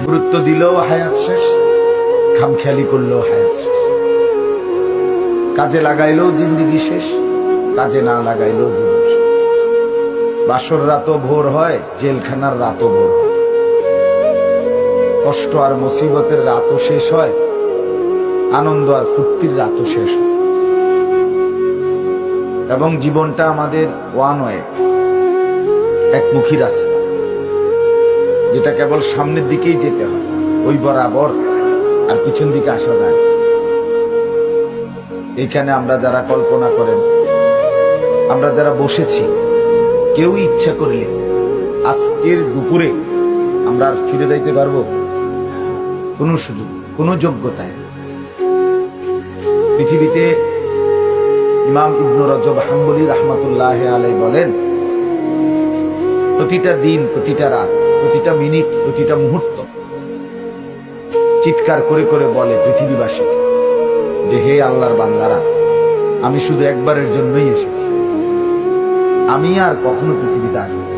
গুরুত্ব দিলেও হায়াত শেষ, খামখেয়ালি করলেও হায়াত শেষ। কাজে লাগাইলেও জিন্দিগি শেষ, কাজে না লাগাইলেও জীবন শেষ। বাসর রাতও ভোর হয়, জেলখানার রাতও ভোর হয়। কষ্ট আর মুসিবতের রাতও শেষ হয়, আনন্দ আর ফুর্তির রাতও শেষ হয়। এবং জীবনটা আমাদের ওয়ান ওয়ে, একমুখী রাস্তা, যেটা কেবল সামনের দিকেই যেতে হয়, ওই বরাবর, আর পিছন দিকে আসা যায় না। এইখানে আমরা যারা কল্পনা করেন, আমরা যারা বসেছি, কেউ ইচ্ছা করলে আজকের দুপুরে আমরা আর ফিরে যাইতে পারবো? কোনো সুযোগ, কোনো যোগ্যতায়। পৃথিবীতে ইমাম ইবনে রজব হাম্বলী রাহমাতুল্লাহ আলাইহি বলেন, প্রতিটা দিন, প্রতিটা রাত, প্রতিটা মিনিট, প্রতিটা মুহূর্ত চিৎকার করে করে বলে পৃথিবীবাসীকে যে, হে আল্লাহর বান্দারা, আমি শুধু একবারের জন্যই এসেছি, আমি আর কখনো পৃথিবীতে আসবো।